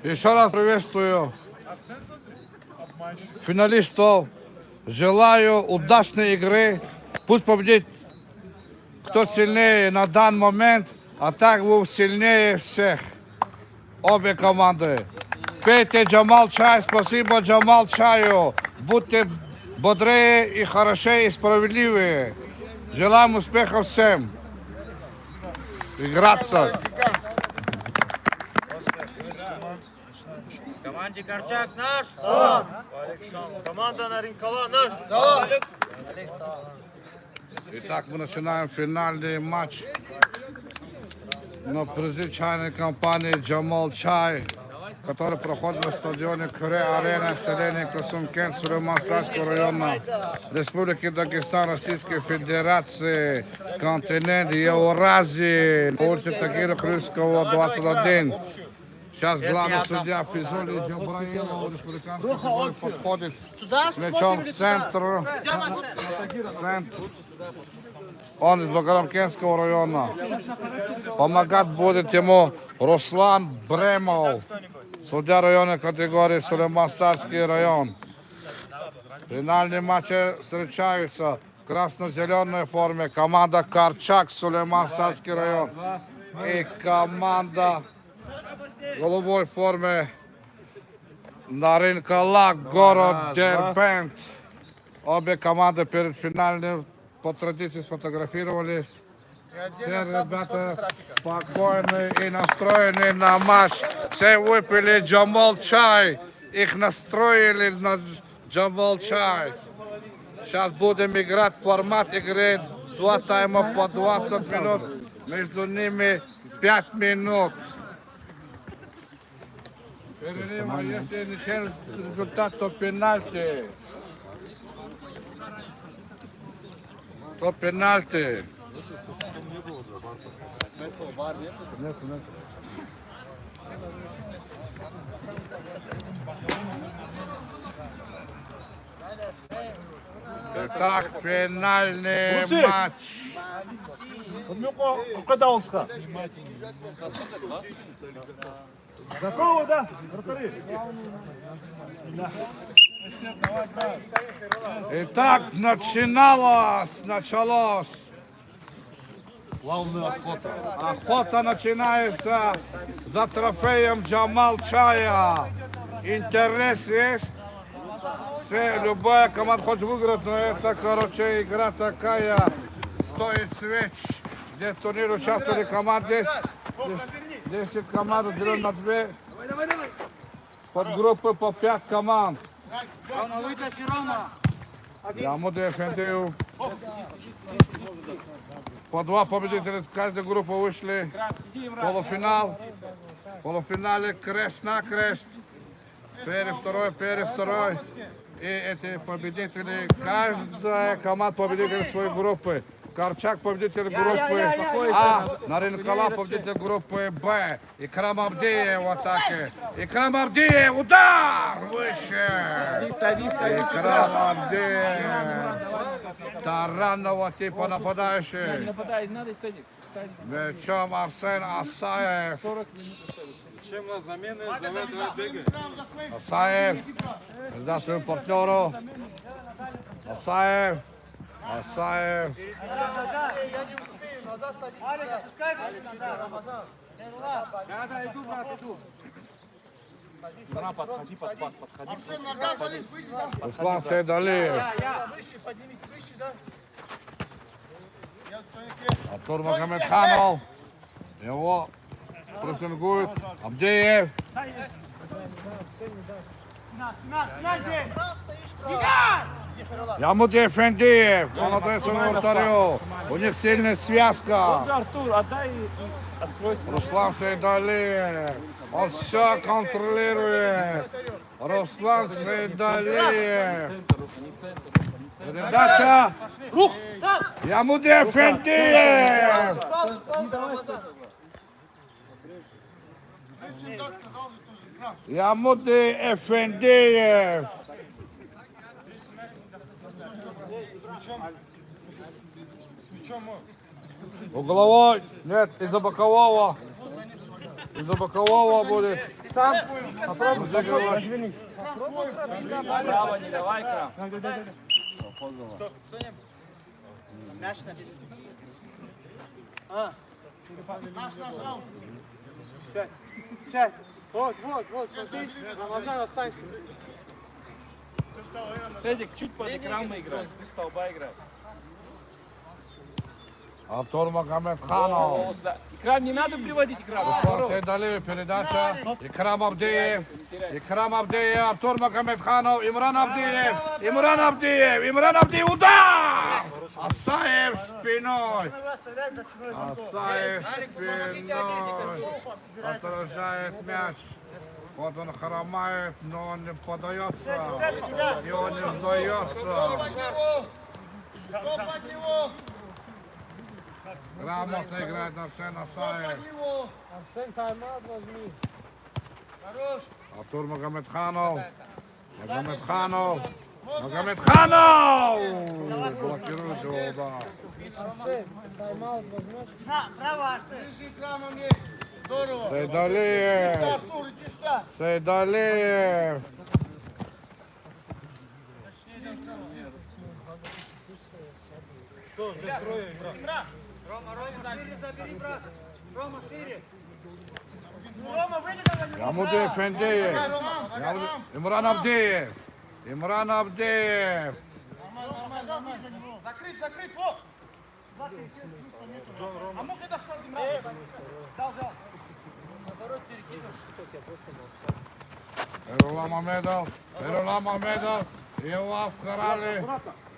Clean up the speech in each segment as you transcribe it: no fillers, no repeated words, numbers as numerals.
Еще раз приветствую финалистов. Желаю удачной игры. Пусть победит кто сильнее на данный момент, а так вы сильнее всех. Обе команды. Пейте Джамал чай. Спасибо Джамал чаю. Будьте бодрее и хорошие и справедливые. Желаем успехов всем. Играться. Команде Корчак наш. Команда Наринкала наш. Итак, мы начинаем финальный матч на призыв чайной компании Джамал Чай, который проходит на стадионе Кюре-Арена, селение Косумкент, Сулейман-Сарского района, Республики Дагестан, Российской Федерации, континент Евразии, улица Тагира Крымского, 21. Сейчас главный судья Физули Джабраилов, республиканский футбол, подходит с мячом в центр. Он из Баграмкентского района. Помогать будет ему Руслан Бремов, судья районной категории Сулейман-Сарский район. В финальном матче встречаются в красно-зеленой форме команда Корчак, Сулейман-Сарский район, и команда в голубой форме Наринкала, город Дербент. Обе команды перед финальным по традиции сфотографировались. Все ребята спокойны и настроены на матч. Все выпили Джамал чай. Их настроили на Джамал чай. Сейчас будем играть в формат игры 2 тайма по 20 минут. Между ними 5 минут. Перерыв, а если ничего результат, то пенальти. То пенальти. Итак, финальный матч. Готово, да? Итак, началось. Охота начинается за трофеем Джамал чая. Интерес есть. Все, любая команда хочет выиграть, но это, короче, игра такая. Стоит свеч. Здесь в турнире участвовали команды. 10 команд делим на 2. Подгруппы по 5 команд. Я буду Эфендию. По 2 победителя из каждой группы вышли в полуфинал. В полуфинале крест на крест. Первый, второй. И эти победители, каждая команда победитель своей группы. Корчак победитель группы А, Наринкала победитель группы Б. Икрам Абдиев в атаке. Икрам Абдиев, удар! Выше! Икрам Абдиев. Таранного типа нападающий. Мячом Арсен Асаев. Чем на замены? Давай бегаем. Асаев. За своему партнеру. Асаев. Я не успею, назад садись. Алик, пускай Рамазан. Да, иду, брат, иду. Подходи под пас, подходи. Арсен, нога болит, выйди там. Руслан Сейдалиев. Выше, поднимись, выше, да? Артур Магомедханов. Его прессингует. Абдиев. Ямуди Эфендиев. Молодой своему вратарю. У них сильная связка. Артур, отдай и откройся. Руслан Сейдалиев. Он все контролирует. Руслан Сейдалиев. Передача. Ямуди Эфендиев. Ямуди Эфендиев. С мячом. Угловой. Нет, из-за бокового. Из-за бокового будет. Сам попробуй. Разыгрывать. Право не давай, Крам. Сядь. Сядь. Вот. Посмотри. Рамазан, останься. Седик, чуть под экраном играть. Пусть столба играет. Артур Магомедханов. Экран не надо приводить экран. Руслан Сейдалиев, передача. Икрам Абдиев. Икрам Абдиев, Артур Магомедханов, Имран Абдиев. Имран Абдиев, удар! Асаев спиной. Асаев спиной. Отражает мяч. Вот он хромает, но он не подается. И он не сдается. Грамотно играет Арсен Асаев. Арсен, тайм-аут возьми. Артур Магомедханов. Магомедханов! Блокирует его удар. Арсен, тайм-аут возьмешь? Сейдалиев. Сейдалиев. Ямудиев Фендеев. Имран Абдиев. Закрыть, вот! А мог это кто взял? Эрулам Мамедов. Его вкрали.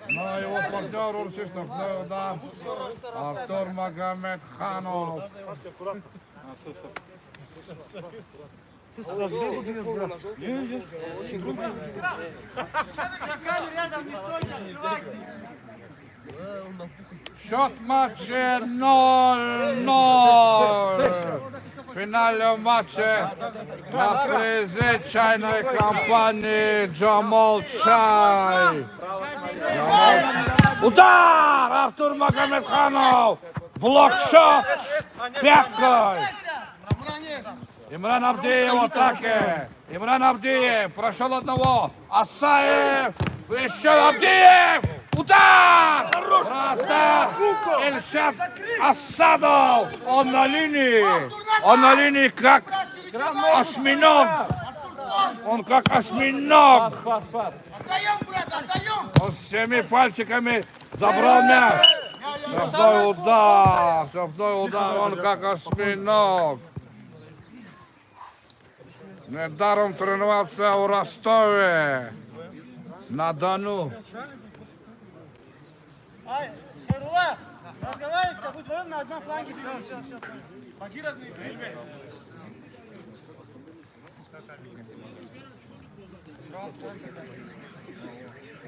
Но его партнер урочистый удар. Артур Магомедханов. Счет матча 0-0. В финале матча на призе чайной компании Джамал Чай. Удар! Артур Магомедханов! Блокшот! Пяткой! Имран Абдиев в атаке. Имран Абдиев прошел одного. Асаев. Еще Абдиев. Удар! Вратарь Эльшат Асадов. Он на линии как осьминог. Он как осьминог. Пас. Он с 7 пальчиками забрал мяч. Шахтой удар. Он как осьминог. Недаром тренировался в Ростове на Дону. Хайрула, разговаривать, как будто вдвоем на одном фланге. Все. Багира,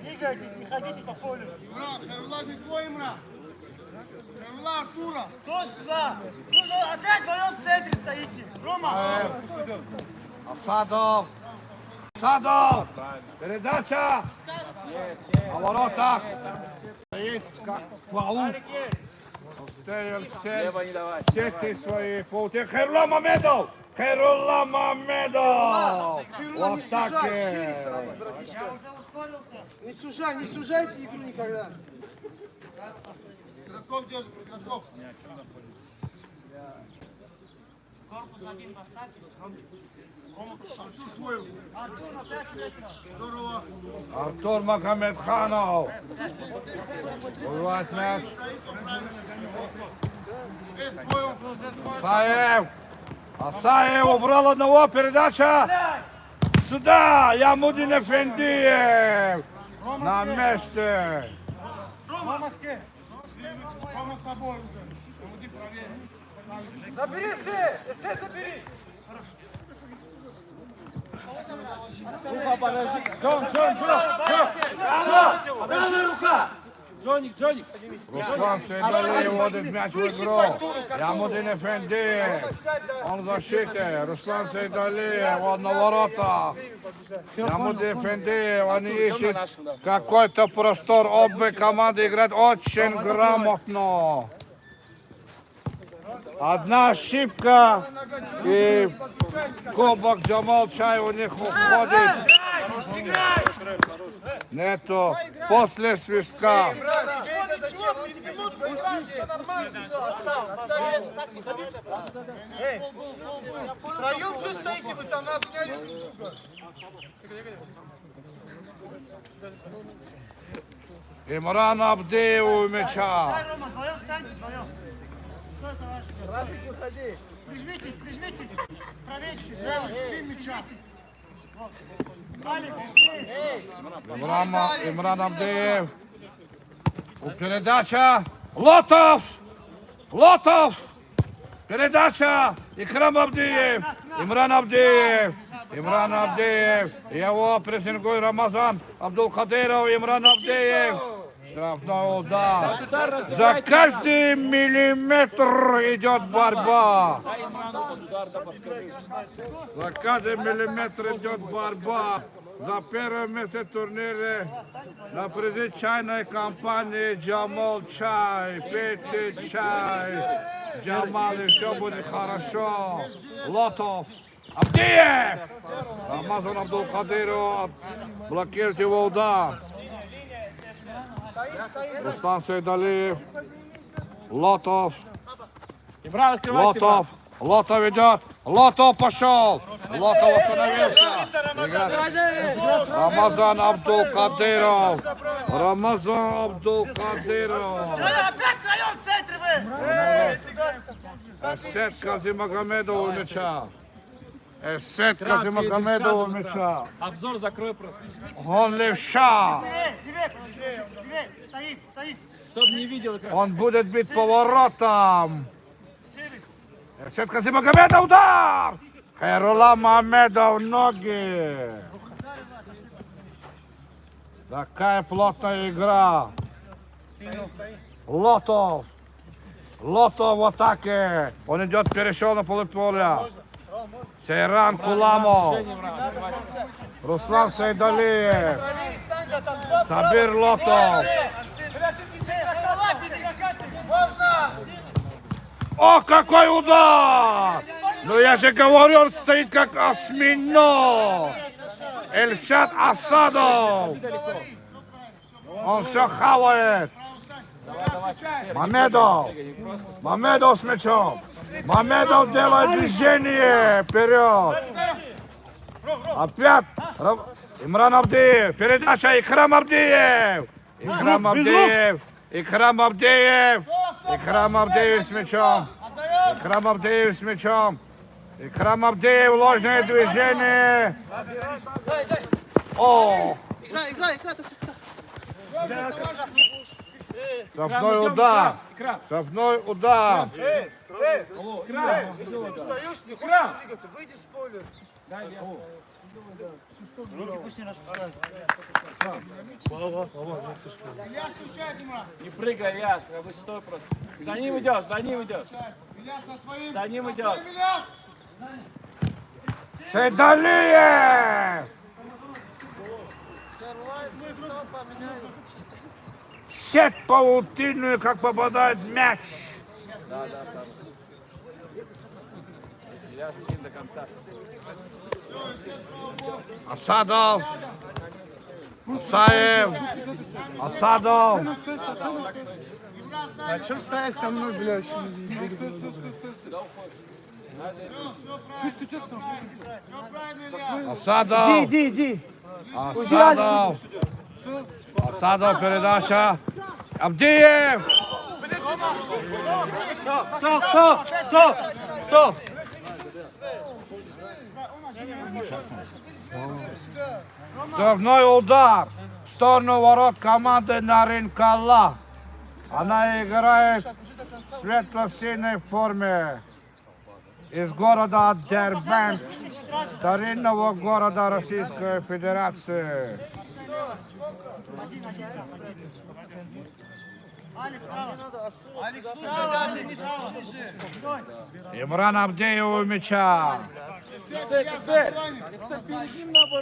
двигайтесь, не ходите по полю. Хайрула, не твой, Имра. Хайрула, Артура. Кто сюда? Опять вдвоем в центре стоите. Рома. Асадов. Передача. На воротах. Стоит как паук. Оставил Лево не давай. сети свои пауки. Хайрула Мамедов. В атаке. Не сужайте игру никогда. Кратов держит, Кратов. Корпус один поставьте. Рома, Артур твой. Артур на 5 метров. Здорово. Артур Магомедханов. Урвать мяч. Асаев убрал одного. Передача. Сюда. Ямудин Эфендиев. На месте. Рома с кем? Рома с тобой уже. Иди проверь. Забери все! Забери! Рука подожди. Джон. Правая рука. Джоник. Руслан Сейдалиев вводит мяч в игру. Ямудин Эфендиев. Он в защите. Руслан Сейдалиев он на воротах. Ямудин Эфендиев. Они ищут какой-то простор. Обе команды играют очень грамотно. Одна ошибка и кубок Джамал Чай у них уходит. Нету после свистка. Втроем что стоите, вы там обняли? Имран Абдиев у мяча. Дай, Рома, вдвоем встаньте, вдвоем. Стой, товарищ. Рафик, выходи. Прижмитесь, прижмитесь. Правее чуть-чуть. Ждем мяча. Алик, быстрее. Имран Абдиев. Передача. Лотов. Лотов. Передача. Икрам Абдиев. Имран Абдиев. Имран Абдиев. Его прессингует Рамазан Абдулкадиров. Имран Абдиев. Штрафной удар. За каждый миллиметр идет борьба. За каждый миллиметр идет борьба. За первое место в турнире на призе чайной компании Джамал Чай. Пейте чай. Джамал, и все будет хорошо. Лотов. Абдиев. Рамазан Абдулкадиров блокирует его удар. Руслан Сейдалиев. Лотов. Ибран, открывайся. Лотов. Лотов идет. Лотов пошел. Лотов остановился. Играет. Рамазан Абдулкадиров. Рамазан Абдулкадиров. Опять втроем в центре вы. Эсет Казимагомедов у мяча. Эсет Казимагомедов у мяча. Обзор закрой просто. Он левша. Левее. Стоит, стоит. Чтобы не видел экран. Он будет бить поворотом. Эсет Казимагомедов удар. Хайрулла Мамедов ноги. Такая плотная игра. Лотов. Лотов в атаке. Он идет, перешел на полуполя. Сейран Куламов. Руслан Сейдалиев. Правее стань, да там два. Сабир Лотов. Бля, ты писай на коллапе. Можно. О, какой удар! Ну я же говорю, он стоит как осьминог. Эльшат Асадов. Он все хавает. Мамедов. Мамедов с мячом. Мамедов делает движение вперед. Опять Имран Абдиев. Передача Икрам Абдиев. Икрам Абдиев. Икрам Абдиев. Икрам Абдиев с мячом. Икрам Абдиев с мячом. Икрам Абдиев, ложное движение. О! Играй, ты свистка. Штрафной удар. Экран. Штрафной удар. Экран. Встаешь, не хочешь двигаться, выйди с поля. Дай вес. Пусть не распускает. Я стучать, Дима. Не прыгай, я. Стой просто. За ним идешь, за ним идешь. Илья со своим. За ним идет. Илья. Сейдалиев! Сеть паутинную, как попадает мяч. Я скин до конца. Асадов. Асаев. Асадов. А что стоять со мной, блядь? Асадов. Иди. Асадов. Асадов передача. Абдиев. Кто? Штрафной удар в сторону ворот команды Наринкала. Она играет в светло-синей форме из города Дербент, старинного города Российской Федерации. Алекс, слушай, да, ты не слушай же. Имран Абдиев у мяча.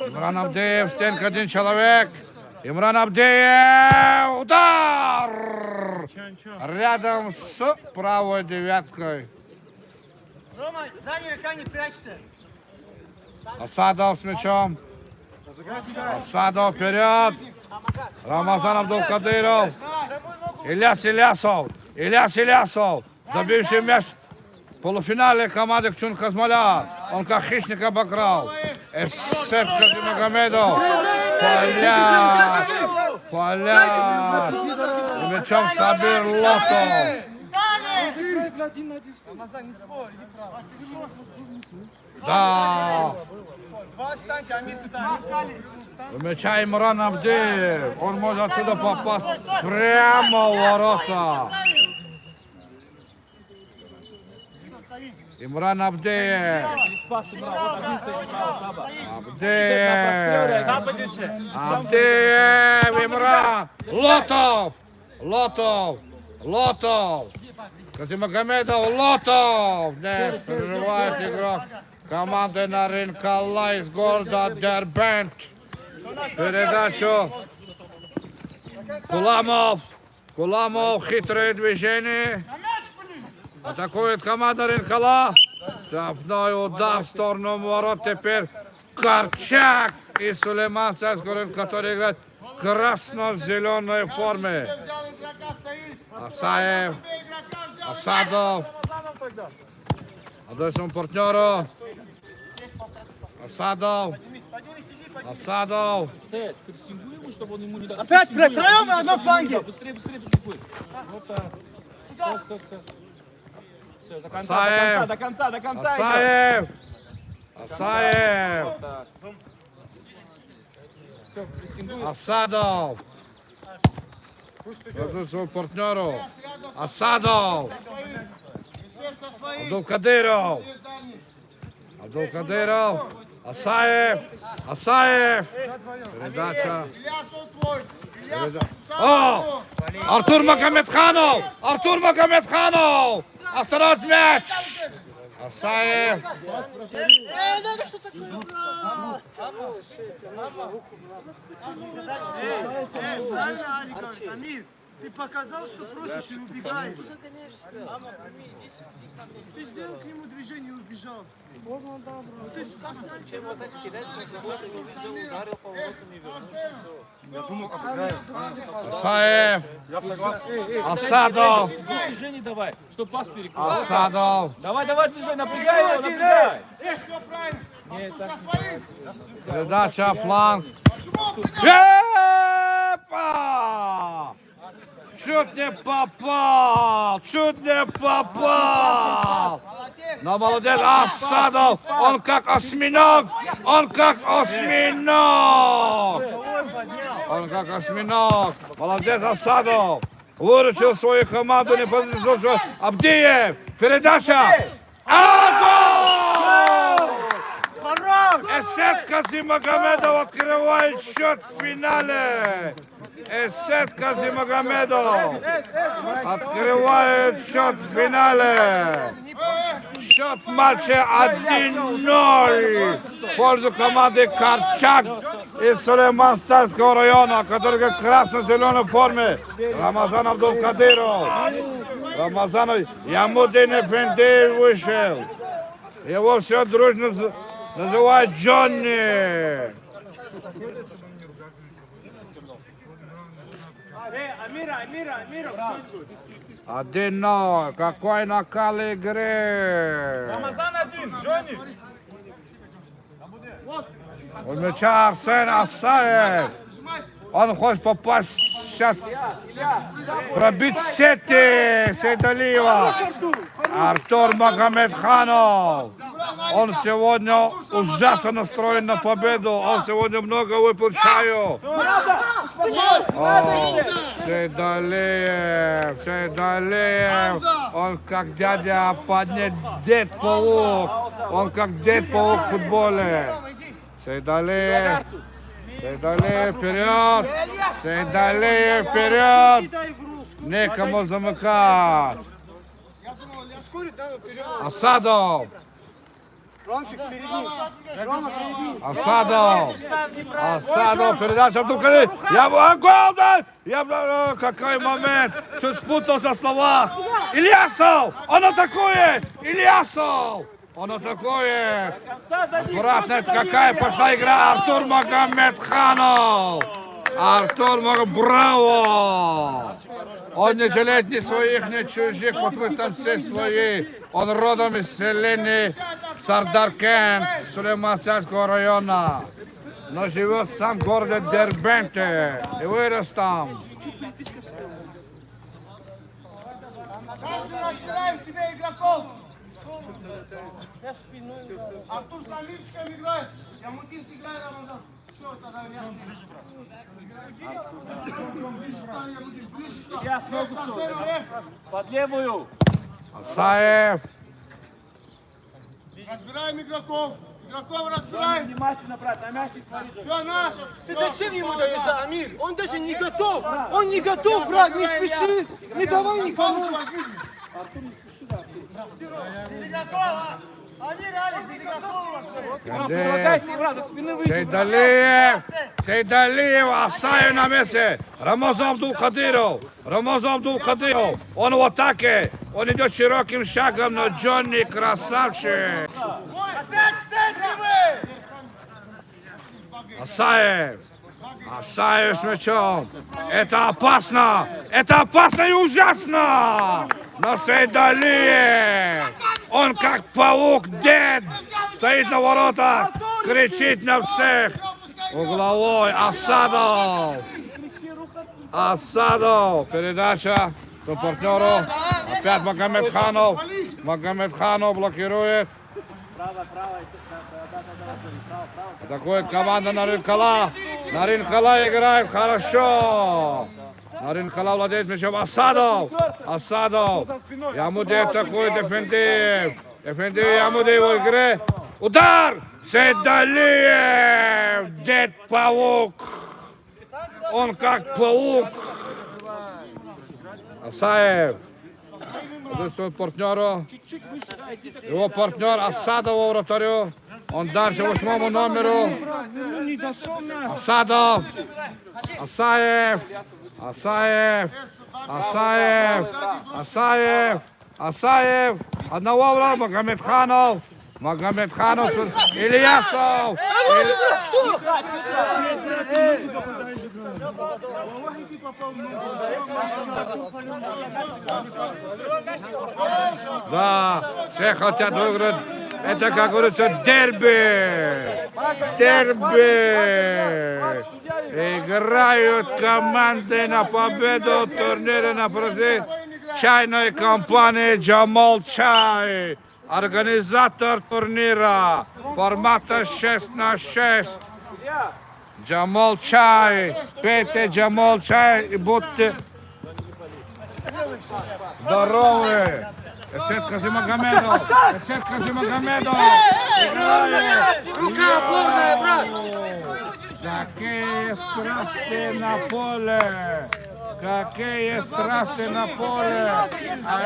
Имран Абдиев, стенка, один человек. Имран Абдиев, удар! Рядом с правой девяткой. Рома, задняя рука не прячься. Асадов с мячом. Асадов вперед. Рамазан Абдулкадыров. Ильяс Ильясов. Ильяс Ильясов. Забивший мяч в полуфинале команды Кчун Казмалян. Он как хищник обокрал. Эсет Казимагомедов. Поляк. Поляк. И мячом Сабир Лотов. Рамазан, не спорь, иди право. Да. Два встаньте, Амир встань. У мяча Имран Абдиев. Он может отсюда попасть прямо в ворота. Имран Абдиев. Спас играл. Вот один стоит справа, Саба. Абдиев. Западище. Абдиев. Имран. Лотов. Лотов. Лотов. Казимагомедов. Лотов. Нет, прерывает игрок. Команда Наринкала из города Дербент. Передачу. Куламов. Куламов. Хитрое движение. Атакует команда Ринкала. Штрафной удар в сторону ворот. Теперь Корчак и Сулейман Царскорин, который играет в красно-зеленой форме. Взял игрока, стоит. Асаев. Асадов. Отдает своему партнеру. Асадов. Поднимись, иди, поднимись. Асадов. Сет, прессингуй ему, чтобы он ему не дал. Опять Прессингуй втроем его. на одном фланге. Быстрее, быстрее, прессингуй. Вот так. Все. Все, до конца, Асаев. до конца, до конца. идем. Асаев. Асаев. Вот так. Все, прессингуй. Асадов. Отдает своему партнеру. Асадов. Все со своим. Абдулкадыров. Абдулкадыров. Асаев. Асаев. Передача. Ильяс, он твой. Ильяс, О! Артур Магомедханов! Артур Магомедханов! Осторожно, мяч! Асаев. надо что такое? Правильно Али говорит, Амир, ты показал, что просишь и убегаешь. Ты сделал к нему движение и убежал. Ты Асаев. Асадов. Движение давай, чтобы пас перекрыл. Асадов. Давай, движение, напрягай его, напрягай. все правильно. Нет, так. Со своим. Передача фланг. Почему? Куда? Епа! Чуть не попал! Чуть не попал! Но молодец Асадов! Он как осьминог! Он как осьминог! Он как осьминог! Молодец Асадов! Выручил свою команду, не поддержал. Абдиев! Передача! Гол! Эсет Казимагомедов открывает счет в финале! Эсет Казимагомедов открывает счет в финале. Счет матча 1-0 в пользу команды Корчак из Сулейман-Царского района, который в красно-зеленой форме. Рамазан Абдулкадыров. Рамазан Ямудин Эфендиев вышел. Его все дружно называют Джонни. Амира. 1-0. Какой накал игры. Рамазан один, Джонни. У мяча Арсен Асаев. Он хочет попасть сейчас, пробить сети Сейдалиева. Артур Магомедханов. Он сегодня ужасно настроен на победу. Он сегодня много выпускает. Сейдалиев. Он как дядя поднят Дед-паук. Он как Дед-паук в футболе. Сейдалиев. Сейдалиев вперед! Сейдалиев вперед! Некому замыкать! Асадов! Ромчик, впереди. Рома, впереди. Асадов, передача в Дукали. Гол, да! Какой момент! Чуть спутался в словах. Ильясов! Он атакует! Ильясов! Он атакует! Аккуратно, какая пошла игра! Артур Магомедханов! Браво! Он не жалеет ни своих, ни чужих, вот мы там все свои. Он родом из селения Сардаркен, Сулейманского района, но живет в самом городе Дербенте и вырос там. Также разбираем себе игроков. Артур с Амирчиком играет. Ямутин играет, Рамазан. Что тогда ясно? Под левую. Асаев. Разбираем игроков. Игроков разбираем. Внимательно, брат, на мяч не смотри. Все, наш. Ты зачем ему даешь, Амир? Он даже не готов. Он не готов, брат, не спеши. Не давай никому. Без игроков, Амир, Алик, без игроков. Предлагайся, брат, за спины выйди. Сейдалиев, Асаев на месте. Рамазан Абдулкадиров. Он в атаке. Он идет широким шагом, но Джонни красавчик. Опять в центре вы! Асаев с мячом. Это опасно и ужасно. Но Сейдалиев, он как паук дед, стоит на воротах, кричит на всех. Угловой Асадов. Передача по партнеру. Опять Магомедханов блокирует. Атакует команда Наринкала. Наринкала играет хорошо. Наринкала владеет мячом. Асадов. Ямуди атакует Эфендиев. Ямуди его игре. Удар! Сейдалиев! Дед-паук! Он как паук! Асаев. Подойствует партнеру. Его партнер Асадов вратарю. Он дальше 8 номеру. Асаев. Одного врага. Магомедханов. Ильясов. Да, все хотят выиграть. Это, как говорится, дерби. Играют команды на победу в турнире на призы чайной компании Джамал Чай. Организатор турнира формата 6х6. Джамал Чай. Пейте Джамал Чай и будьте здоровы. Эсет Казимагомедов. Рука полная, брат! Какие страсти на поле!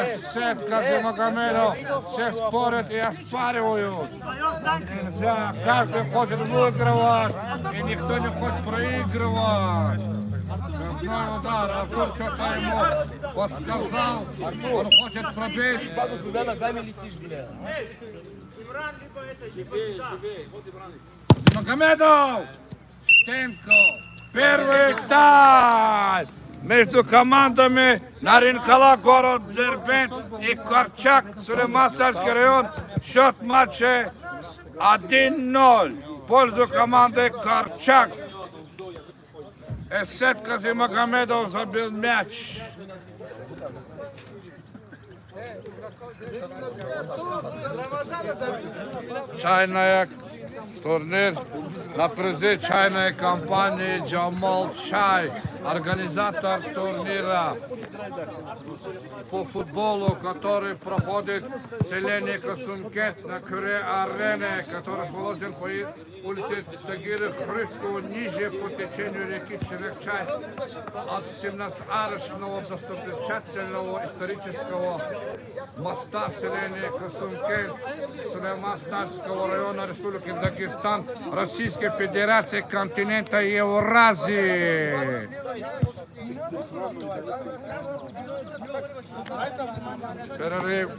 Эсет Казимагомедов. Все спорят и оспаривают. Нельзя. Каждый хочет выигрывать, и никто не хочет проигрывать. Штрафной удар. Артур что-то ему подсказал. Он хочет пробить. Туда ногами летишь, бля. Магомедов! Стенко! Первый тайм! Между командами Наринкала, город Дербент и Корчак, Сулейманский район. Счет матча 1-0 в пользу команды Корчак. Эсет Казимагомедов забил мяч. Чайная турнир на призы чайной компании Джамал Чай, организатор турнира по футболу, который проходит в селении Касумкет на Кюре-арене, который расположен улице Тагира Хрыцкого, ниже по течению реки Черекчай, от 17 арочного достопримечательного исторического моста в селении Касумке, Сулейман-Старского района Республики Дагестан, Российской Федерации континента Евразии. Перерыв.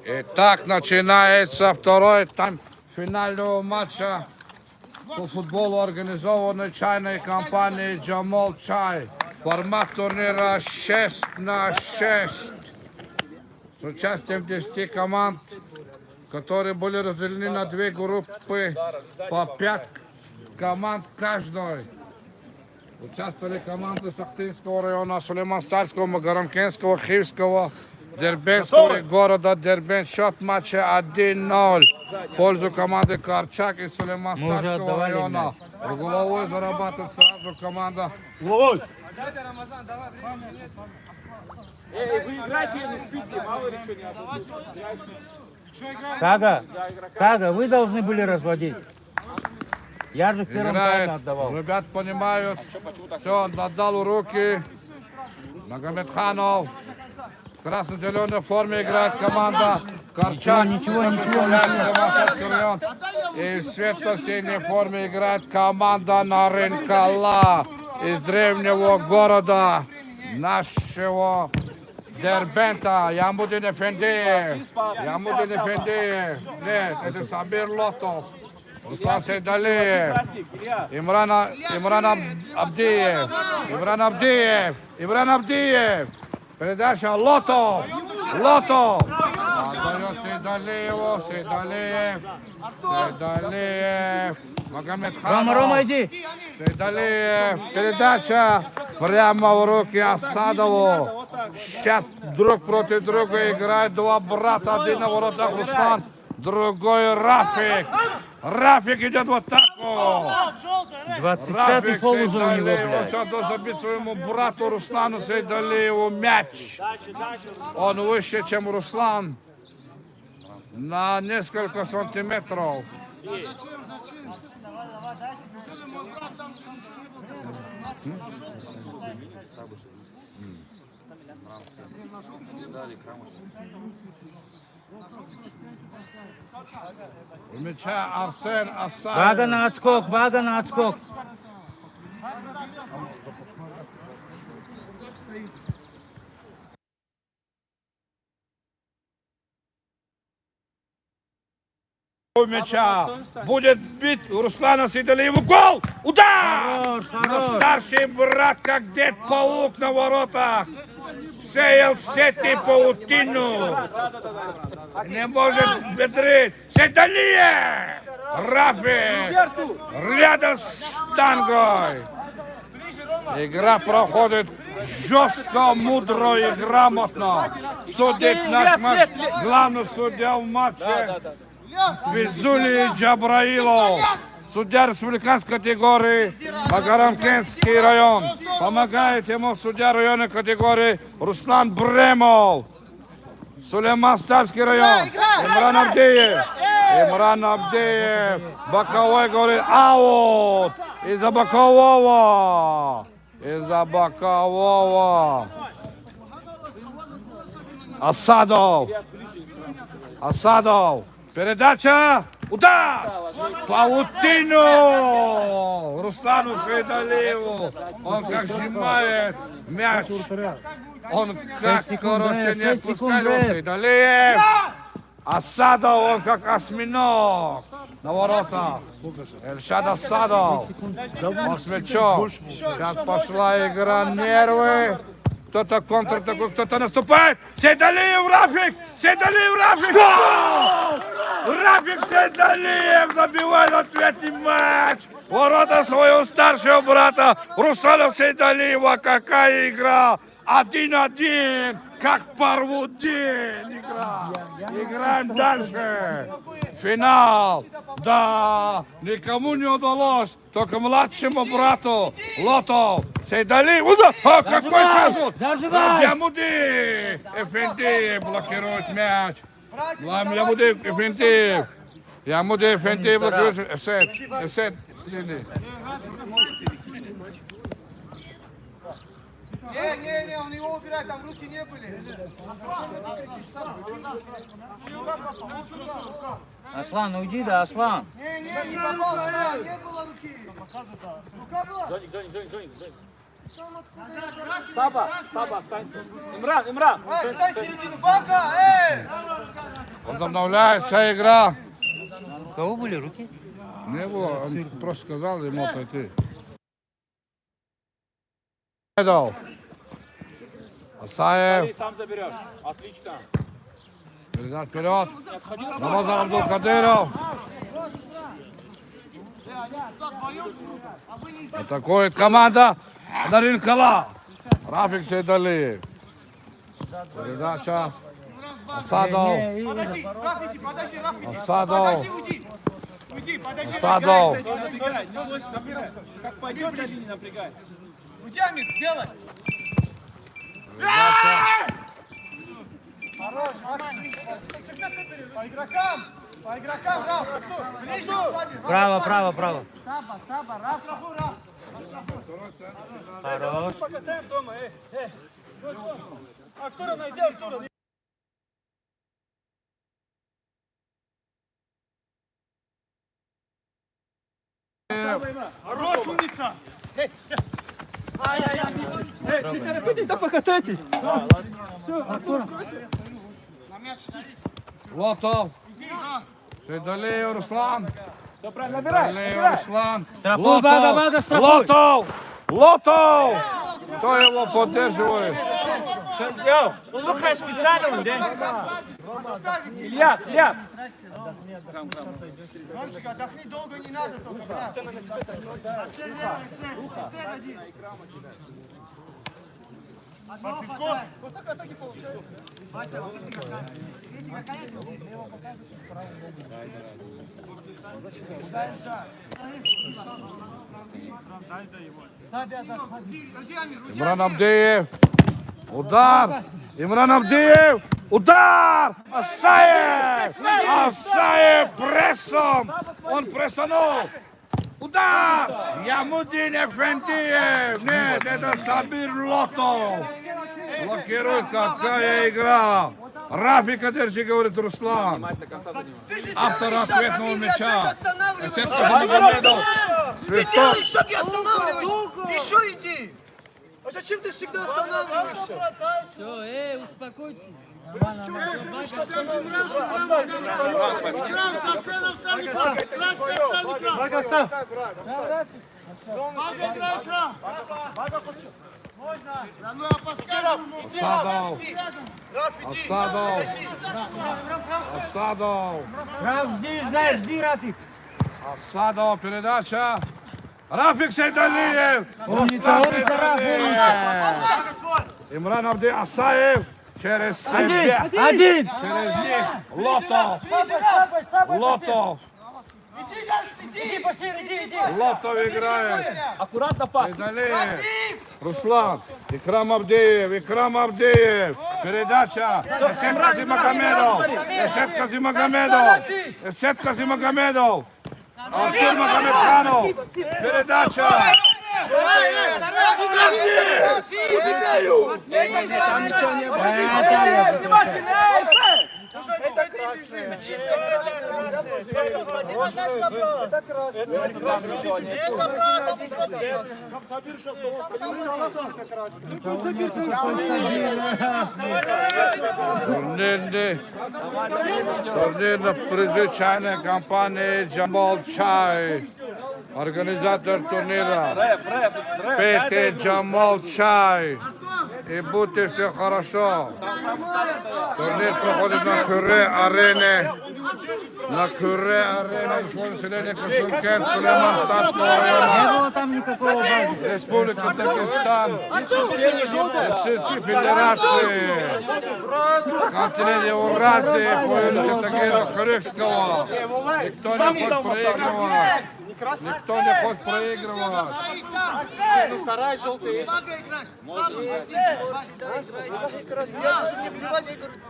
Итак, начинается второй тайм финального матча по футболу, организованной чайной компанией Джамол Чай. Формат турнира 6 на 6 с участием 10 команд, которые были разделены на две группы по 5 команд каждой. Участвовали команды Сахтинского района, Сулейман-Старского, Магарамкентского, Хивского, Дербенского и города Дербент. Счет матча 1-0 в пользу команды Корчак из Сулейман-Старского района. Угловой зарабатывает сразу команда. Эй, вы играйте, не спите, мало ли что не отдадут. Кага, вы должны были разводить. Я же в первом тайме Играет. отдавал. Ребят понимают. Все, отдал руки. Магомедханов. В красно-зеленой форме играет команда Корчак. Ничего. И в светло-синей форме играет команда Нарынкала из древнего города нашего Дербента. Ямудин Эфендиев. Нет, это Сабир Лотов. Руслан Сейдалиев. Имран Абдиев. Передача Лотов. Отдает Сейдалиев. Магомедханов. Рома, иди. Сейдалиев. Передача прямо в руки Асадову. Сейчас друг против друга играют два брата. Один на воротах Руслан, другой Рафик. Рафик идет в атаку. 25-й фол уже у него, Он блядь. сейчас должен забить своему брату Руслану Сейдалиеву мяч. Он выше, чем Руслан. На несколько сантиметров. У мяча Арсен Асаев. Бага на отскок. У мяча будет бить Руслана Сейдалиева. Гол! Удар! Хорош. Но старший брат, как дед-паук на воротах, сеял сети паутину. Не может бедрить. Сейдалиев! Рафик! Рядом с штангой. Игра проходит жестко, мудро и грамотно. Судит наш матч. Главный судья в матче Физули Джабраилов. судья республиканской категории Магарамкентский район. Помогает ему судья районной категории Руслан Бремов. Сулейман Стальский район. Имран Абдиев. Имран Абдиев. Боковой говорит аут. Из-за бокового. Из-за бокового. Асадов. Асадов. Передача. Удар. Паутину. Руслану Сейдалиеву. Он как сжимает мяч. Он как, короче, не отпускает его Сейдалиев. Асадов, он как осьминог. На воротах. Эльшад Асадов. Он с мячом. Сейчас пошла игра нервы. Кто-то контратакует, кто-то наступает. Сейдалиев, Рафик! Сейдалиев, Рафик! Гол! Рафик Сейдалиев забивает ответный матч. Ворота своего старшего брата Руслана Сейдалиева. Какая игра! 1-1. Как порвут день игра. Играем дальше. Финал. Да, никому не удалось. Только младшему брату Лотов. Сейдалиев. Удар! А, какой казус! Ямуди Эфенди блокирует мяч. Ямуди Эфенди. Ямуди Эфенди блокирует. Эсет. Следи. Не, он его убирает, там руки не были. Аслан, уйди, да, Аслан. Не попал, не было руки. Рука была. Джоник. Саба, встань. Имран. Встань в середину, Бака, Возобновляется игра. У кого были руки? Не было, он просто сказал ему отойти. Асаев. Ты сам заберешь. Отлично. Передать вперед. Рамазан Абдулкадыров. Атакует команда Наринкала. Рафик Сейдалиев. Передача. Асадов. Подожди, Рафики. Асадов. Уйди, подожди. Асадов. Как пойдет, даже не напрягай. Уйди, Амир, делай. Хорош, по игрокам, Раф. Ближе, сзади. Право. Саба, Раф. Хорош. Артура найди, Артура. Хорош, умница. Лотов. Сейдалиев Руслан. Все правильно, набирай. Сейдалиев Руслан. Страхуй, Бага, страхуй. Лотов. Кто его поддерживает? Оставите. Ильяс. Ромчик, отдохни, долго не надо только, брат. Сед один. Василько. Вот так атаки получаются. Вася, если какая-то, его покажут. Имран Абдиев. Удар. Имран Абдиев. Удар. Асаев прессом. Он прессанул. Удар. Ямудин Эфендиев. Нет, это Сабир Лотов. Блокирует, какая игра. Рафик Адерчи, говорит Руслан. Автор ответного мяча. Ты делаешь шаги, останавливайся. Еще иди. А зачем ты всегда останавливаешься? Все, успокойтесь. Асадов. Раф, жди, Рафик. Асадов, передача. Рафик Сейдалиев. Умница, Раф, Имран Абдиев. Асаев. Через себя. Один. Через них. Лотов. Лотов. Иди, Газ, иди! Башир, иди! Лотов играет. Аккуратно пас. Сейдалиев. Руслан. Икрам Абдиев. Передача. Эсет Казимагомедов. Артур Магомедханов. Передача. Там ничего не было. Турнирно-призывная компания Джамал Чай. Организатор турнира. Пейте Джамал Чай. И будьте все хорошо. Турнир проходит на Кюре-арене. На Кюре-арене. Население Кашумкент, Сулейман Станского Не района. было там никакого базы. Республика Дагестан. Российской Федерации. Континент Евразии по улице Тагира Хрюкского. Никто не хочет проигрывать. Никто не хочет проигрывать. Вторая желтая. Бага играешь.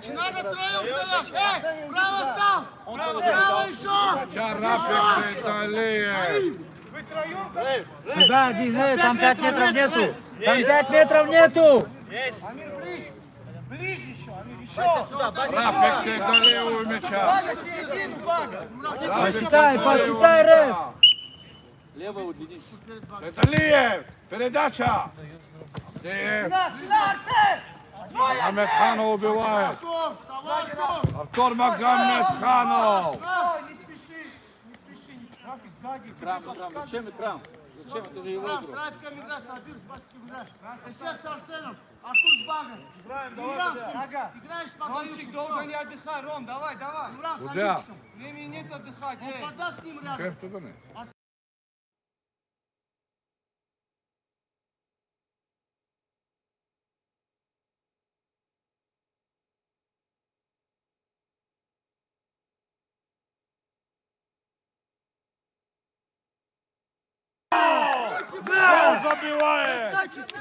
Не надо троем стоять. Эй, право стал. Право еще. Чарапик Сейдалиев. Сюда, один, там 5 метров нету. Там 5 метров нету. Амир, ближе. Ближе еще, Амир, еще. Рафик Сейдалиев у мяча. Бага, середину, Бага. Посчитай, реф. Левый удлини. Сейдалиев. Передача. Абдиев. Магомедханов убивает. Артур Магомедханов. Не спеши, не спеши. Рафик, сзади. Крам. Зачем экран? Зачем? Это же его Рам, с игру. Рафиком играй, Сабир с Баском играешь. Эсет с Арсеном, Артур с Багой. Играем, Ага. Играешь по Ромчик, долго не отдыхай, Ром, давай. Играем с Куда? Сабирчиком. Времени нет отдыхать, эй. Подай с ним рядом. Кем туда не?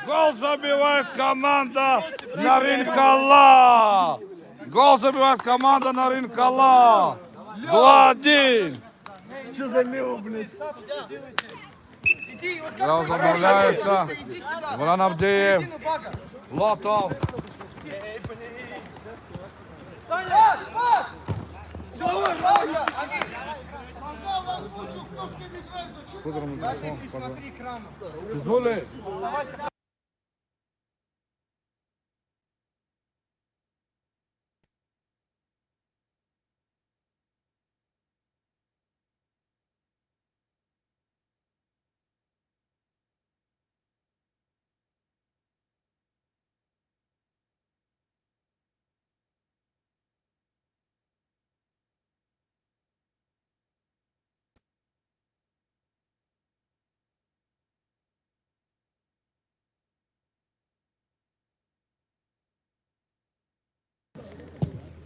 Гол забивает команда Наринкала. Гол забивает команда Наринкала. 2-1. Иди, вот Гол забавляется. Муран Абдиев. Лотов. Пас, пас! Все, Бага! Амир! Сказал, вас учил, кто с кем играет, зачем? Смотри, Крама. Зули.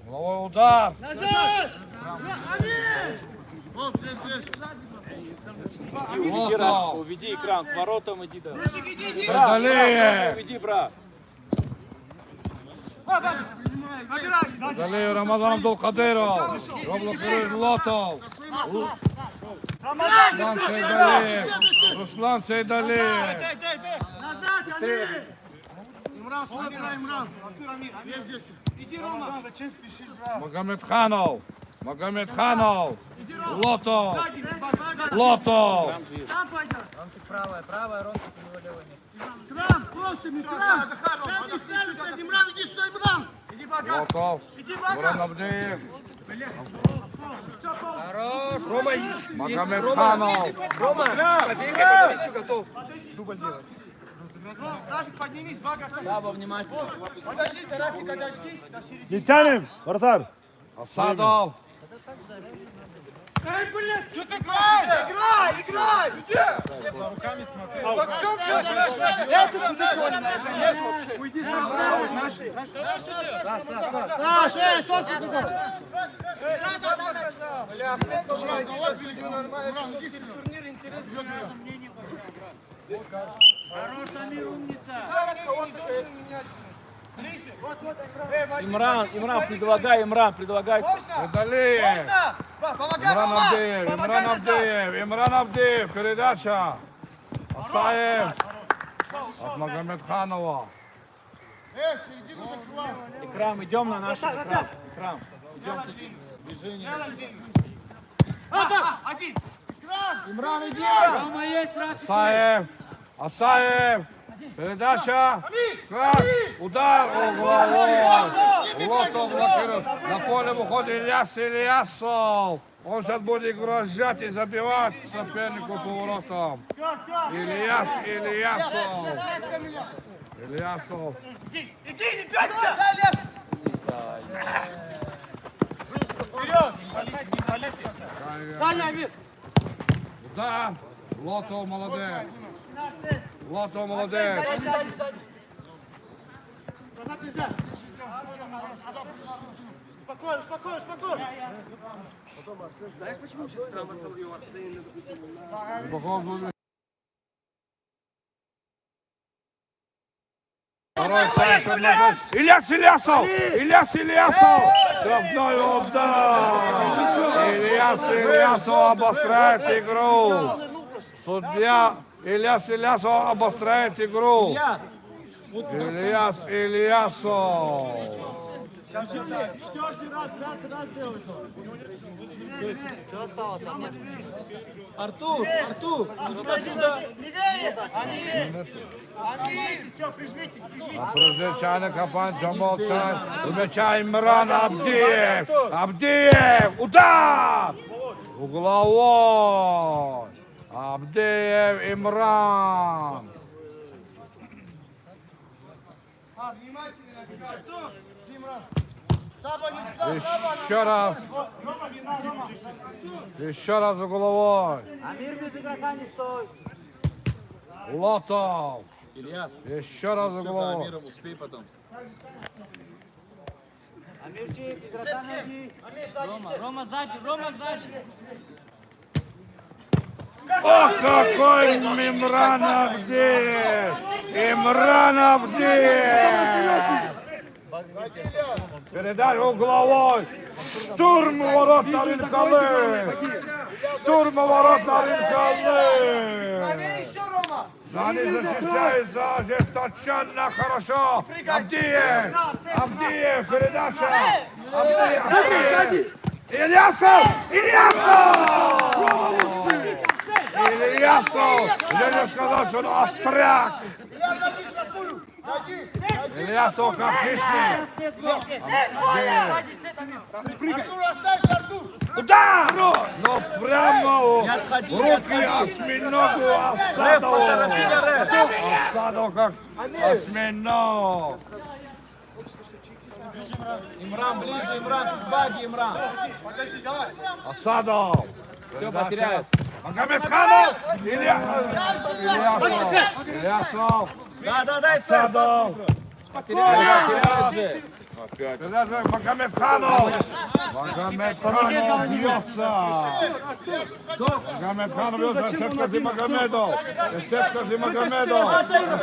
Головой удар. Вот, здесь, здесь. Уведи Радьку, уведи экран. К воротам иди, да. Сейдалиев. Уведи, брат. Сейдалиев Рамазан Абдулкадыров. Лотов. Руслан Сейдалиев. Руслан Сейдалиев. Назад, Амир! Имран, смотри, Имран. Я здесь. Иди, Рома. Зачем спешишь, брат? Магомедханов. Лотов. Лотов. Сам пойдет. Правая, Ромчик, у него левая нет. Крам, просим, Крам. Крам, не ставишься, Имран, иди сюда, Имран. Иди, Бага. Лотов. Иди, Муран Бага. Абдиев. Хорош. Магомедханов. Ром, Рафик, поднимись, Бага, садись. Слабо, внимательно. Подожди, ты, Рафик, отождись до середины. Не тянем, вратарь. Асадов. Играй! Наш, только туда! Бля, кто брать? Нормально, турнир интересный. Имран, предлагай. Удали. Можно? Помогай, Имран Рома! Авдеев, Помогай Имран назад! Авдеев, Имран Авдеев, передача. Асаев. От Магомедханова. Иди уже к вам. Экрам, идем на наш экран. Экрам, идем. Движение. Один! Экран! Имран, иди! Рома есть, Рафик. Асаев. Асаев. Передача. Как? Удар. О, головой. Лотов блокирует. На поле выходит Ильяс Ильясов. Он сейчас будет грозить и забивать сопернику по воротам. Ильяс Ильясов. Ильясов. Иди, не пятся! Дай лес! Вперед! Таня, Амир. Удар. Лотов молодец. Лотов молодец. Назад нельзя! Спокойно, спокойно, спокойно! Второй шанс одного. Ильяс Ильясов! Ильяс Ильясов! Штрафной удар! Ильяс Ильясов обостряет игру. Судья Ильяс Ильясов обостряет игру. Ильяс Ильясов. Артур! Все, прижмите! Прижечане Капан Джамолчан. Мяча Имран Авдеев. Авдеев! Удар! Угловой. Авдеев Имран. Еще раз. Еще раз угловой. Амир без игрока не стой. Лотов. Ильяс, Еще раз что за угловой. Амиром успей потом. Амирчик, игрока найди. Рома сзади. Ох, какой Имран Авдеев! Имран Авдеев! Передай угловой! Штурм ворот на Ринкалы! Штурм ворот на Ринкалы! Еще, Рома! Они защищаются ожесточенно, хорошо! Авдеев! Авдеев, передача! Авдеев! Ильясов! Ильясов! Я не сказал, что он остряк! Я зайди штрафную! Зайди! Ильясов как хищник! Артур, оставься, Артур! Удар! Но прямо в руки осьминогу Асадову! Асадов как осьминог! Имран, ближе, Имран, к баге, Имран. Подожди, давай! Асадов! Все, потеряет. Магомедханов! Ильясов! Да, Асадов! потеряет же. Передача Магомедханов! Магомедханов бьется! Магомедханов бьется! Сетка Зимагомедов! Сетка Зимагомедов!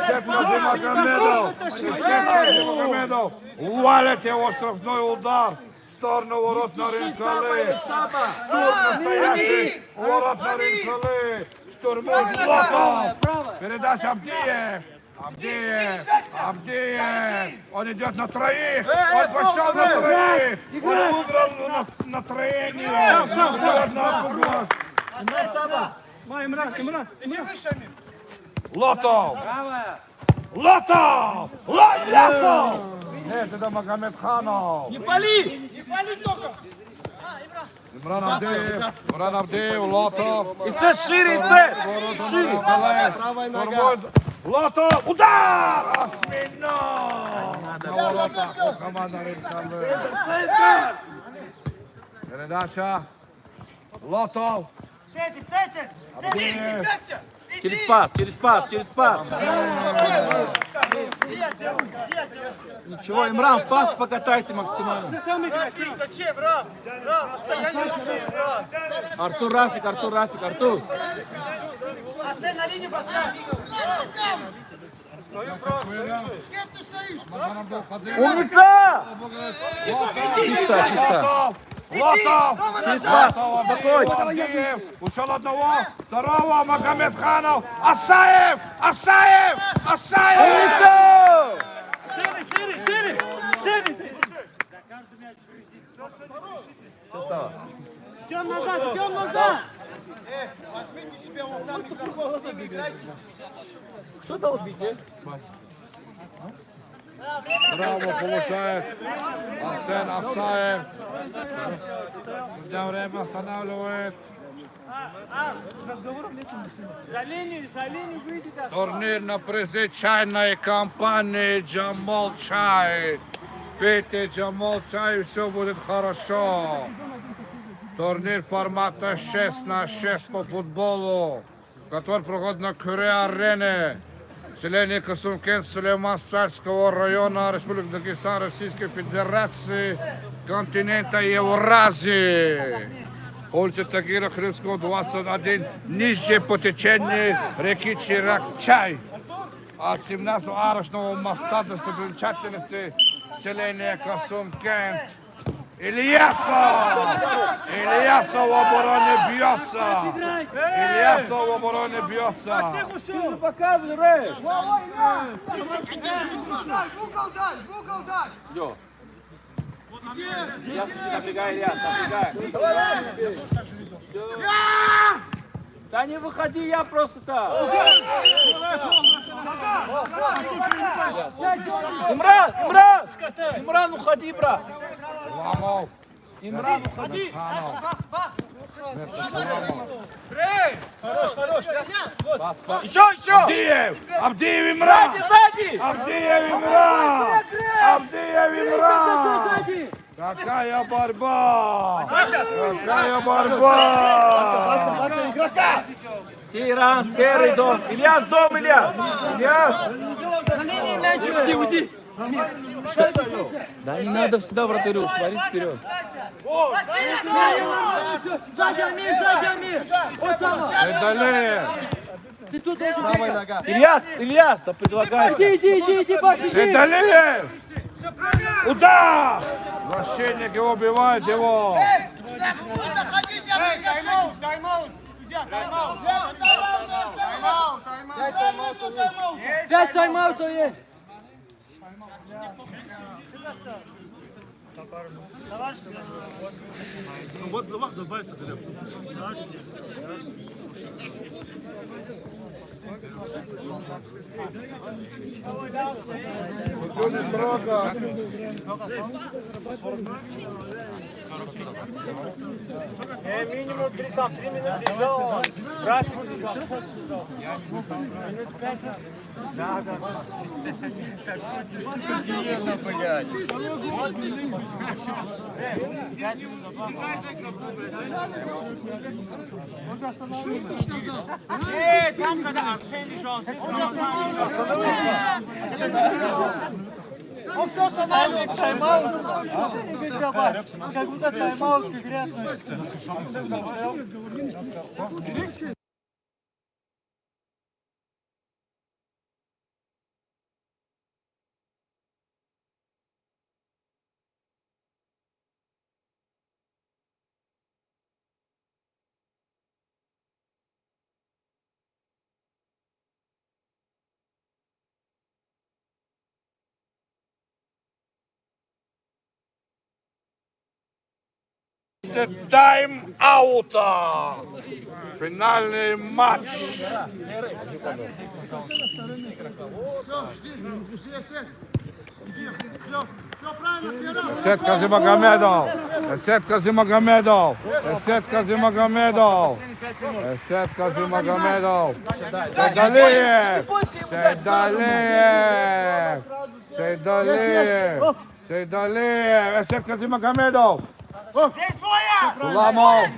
Сетка Зимагомедов! Сетка Зимагомедов! Валит его штрафной удар! В сторону ворот на Ринкалы! Штурм настоящий! Ворот на Ринкалы! Штурмует Лотов! Передача Авдеев! Авдеев! Он идет на троих! Он пошел на троих! Он выиграл на троение! Лотов! Лотов! Лясов! Нет, это Магомедханов! Не фали! Имран Авдеев, Лотов! Исе шире, Исе! Шире! Лотов! Удар! Осьминог! На воротах у команды Ринкалы. Передача. Лотов. Центр, центр! Центр! Абдиев. Пятся! Через пас, через пас, через пас. Ничего, Имран, пас покатайте максимально. Рафик, зачем, Раф? Раф, расстояние успеем, Раф! Артур, Рафик, Артур, Рафик, Артур. Арсен, на линию поставь! С кем ты стоишь? Умница! Чисто, чисто. Лотов. Пас, Лотов, спокойно. Абдиев. Ушел одного, второго, Магомедханов. Асаев! Асаев! Асаев! Умница! Идем назад, идем назад! Возьмите себя вот там, микрофон, с ними играйте. Кто дал бить, Браво получает Арсен Асаев. Судья время останавливает. Турнир на призы чайной компании Джамал Чай. Пейте Джамал Чай, и все будет хорошо. Турнир формата 6 на 6 по футболу, который проходит на Кюре-арене. Селение Касумкент, Сулейман-Царского района, Республика Дагестан, Российской Федерации, континента Евразии. Улица Тагира Хрымского, 21, ниже по течению реки Чирак-Чай. От 17-арочного моста до достопримечательности селения Касумкент. Ильясов! Ильясов в обороне бьется! Ильясов в обороне бьется! Показывай, Рэй! В угол дай, в угол дай! Йо. Набегай, Ильяс, набегай. Да не выходи, я просто так. Имран, Имран! Имран, уходи, брат. Ламов! Имран, уходи. Пас, пас. Еще! Абдиев! Абдиев Имран! Сзади! Абдиев Имран! Абдиев Имран! Какая борьба! Какая борьба! Сейран, серый дом. Ильяс, дом, Ильяс. Ильяс. Уйди. Да не надо всегда вратарю, смотри вперед. Сейдалиев! Ильяс, да предлагай. Иди, Паша, Сейдалиев! Удар! Вращенник его убивает его! Заходите, я приглашу! Тайм-аут! Судья, тайм-аут! Тайм-аут! Тайм-аут! 5 тайм-аутов есть. Минимум 3 минуты. График. Там, когда Арсен лежал, Он все останавливает! Как будто тайм-аут к игре относится. Тайм-аута! Финальный матч! Сетка Зимагомедов! Сетка Зимагомедов! Сетка Зимагомедов! Сетка Зимагомедов! Сейдалиев! Сейдалиев! Сейдалиев! Сейдалиев! Сетка Зимагомедов! Здесь своя! Куламов!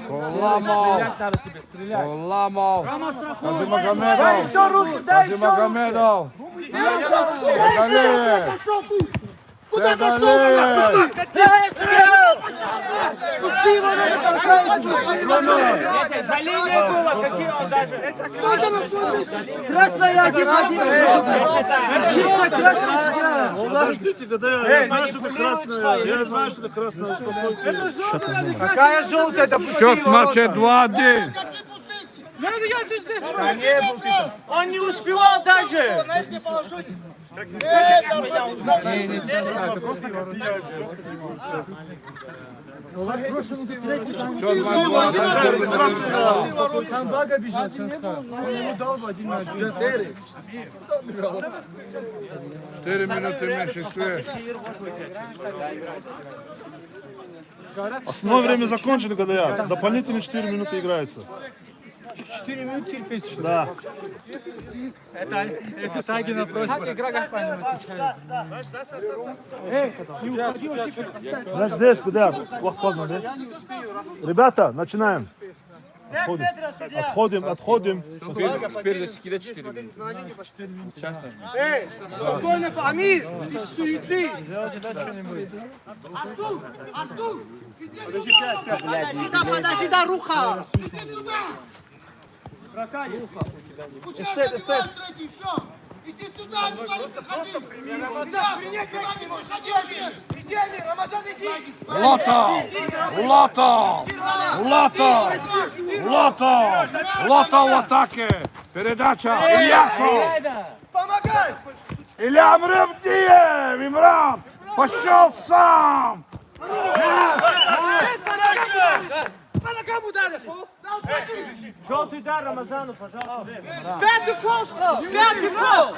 Куламов! Стрелять надо тебе, стрелять. Куламов! Рома, страхуй. Кажи Дай Магомедов! еще руки, дай Кажи еще руки. Магомедов! Седали! Седали! Пусти его, надо толкать. За линией было, какие он даже. Красная, один. Чисто красная. Подождите, когда я знаю, что это красное. Я знаю, что это красное. Успокойтесь. Какая желтая? Это Счет матча 2-1. Он не успевал даже. На их не положить. Счет матча 2-1. Там Бага бежит, Чанска. Он ему дал бы 1-1. 4 минуты меньшинстве. Основное время закончено, когда я. Дополнительные 4 минуты играется. 4 минуты терпеть. Да. Это Тагина просьба. Значит, здесь, куда? Плохо поздно, да? Ребята, начинаем. 5 метров, судья! Отходим. Теперь засеки до 4 минуты. Сейчас нужно. Эй, спокойно, Амир! Без суеты! Артур! Подожди, да, руха! Иди туда! Пускай забивает, все! Иди туда, отсюда не заходи! Рамазан, иди, Амир, Рамазан, иди! Лото! Лото! Лото! Лото! Лото в атаке! Передача! Ильясов! Помогай! Илья Мремдиев! Имран! Пошел сам! По ногам ударил! Желтый дар Рамазану, пожалуйста. Пятый фол, пятый фол!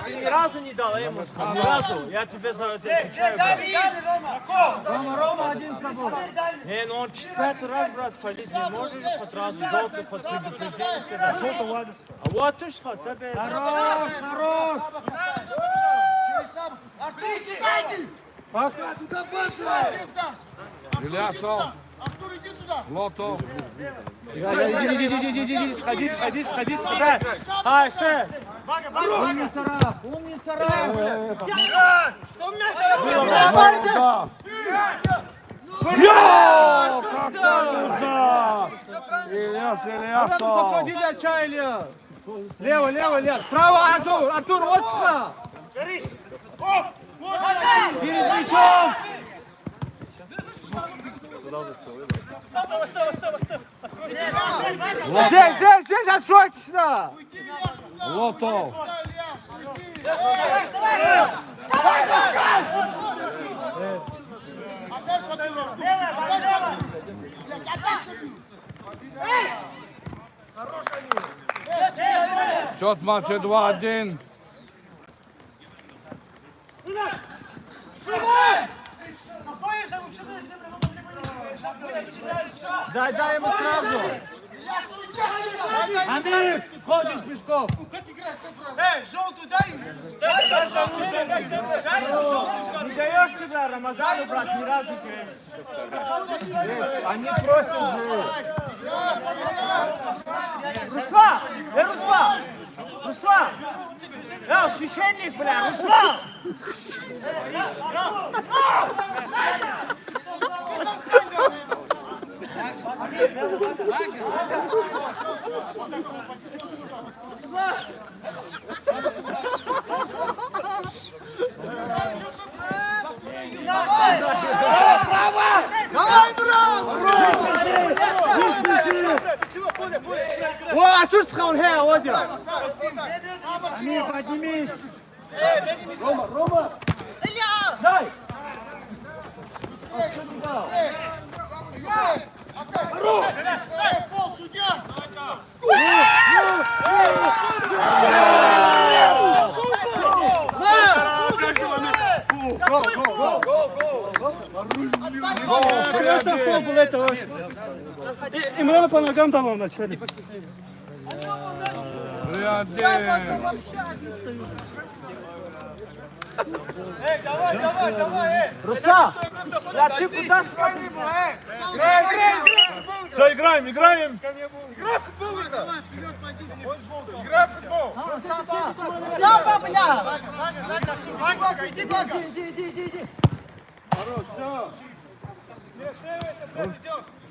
Ты ни разу не дал ему. Ни разу. Я тебе за это отвечаю, брат. Рома один с собой. Не, ну он 4-й раз, брат, фалить не может же сразу желтый под предупреждение сказать. А вот ты что, тебе... Хорош, хорош. Артур, сюда иди! Паска, туда паска. Ильясов! Артур, иди туда! Лото! Иди, сходи, сюда. Ай, сэ. Умница, Раф, умница, Раф. Что Да! Йо! Какой удар! Ильяс Ильясов! отчаяние. Лево, лево, лево. Право, Артур, Артур, отсюда. Перед мячом. Здесь, откройтесь сюда. Лото! Отдай Сабиру! Отдай Сабиру! Блядь, отдай Сабиру! Счет матча 2-1. Дай ему сразу. Амир, ходишь пешком. Эй, желтую дай ему! Не даешь тебя Рамазану, брат, ни разу тебе. Они просят же. Руслан! Руслан! Руслан! Священник, бля, Руслан! Давай, брат! О, Артур схал, Одя. Амир, поднимись. Рома! Дай. Эй, фол, судья! Просто фол был это вообще. Имрана по ногам дал вначале. 3-1. Эй, давай, давай, давай, эй! Руслан! Да ты куда Спокойней был, эй! Играй, играй! Все, играем, играем. Играй в футбол, давай, вперед, пойди! Играй в футбол! Сама, бля! Бага, иди, Бага! Иди. Хорош, все.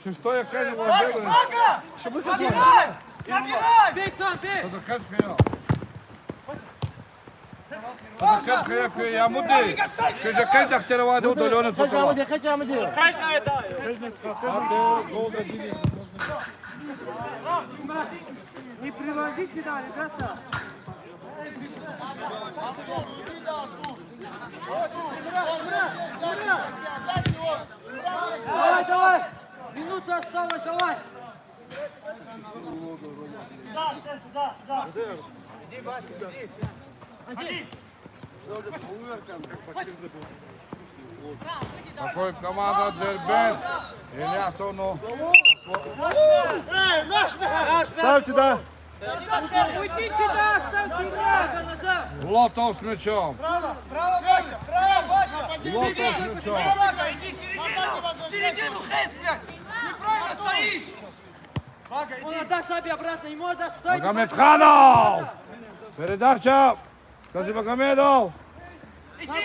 Шестое Кенни Бага, владелый. Бага! Набирай! Набирай! Бей сам, бей! Кто такая ская? Кто такая ская? Я муди. Ты же Кенни хотел воды удаленный потом. Хотя мы делаем. Не приводите, да, ребята. Давай! Минута осталась, давай! Какой команда Дербент? Илья Сону. Эй, наш мяч! Ставьте, да. Уйдите, да, ставьте врага назад! Лотов с мячом. Право, Вася! Право, Вася! Лотов с мячом. Бага, иди в середину, Хейс, блядь! Неправильно стоишь! Бага, Он иди! отдаст себе обратно, ему отдаст, стойте! Магомедханов! Передача. Скажи Магомедов.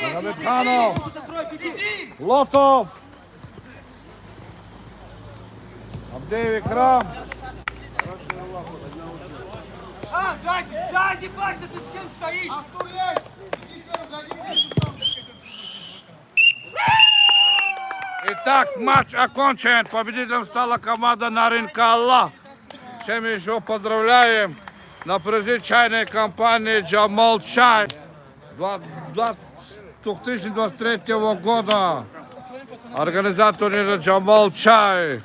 Магомедханов. Закрой, беги! Лотов. Абдеев Икрам. А, сзади, Вася, ты с кем стоишь? Артур, иди сюда, сзади. Итак, матч окончен. Победителем стала команда Наринка Аллах. Чем еще поздравляем на призы чайной компании Джамал Чай 2023 года. Организатор турнира Джамал Чай.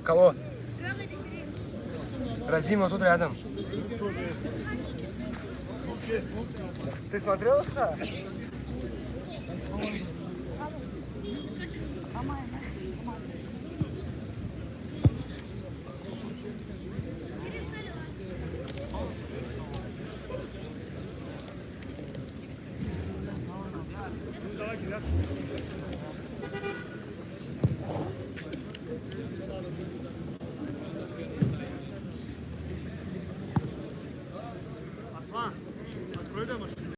Кого? Разима тут рядом. Ты смотрелся?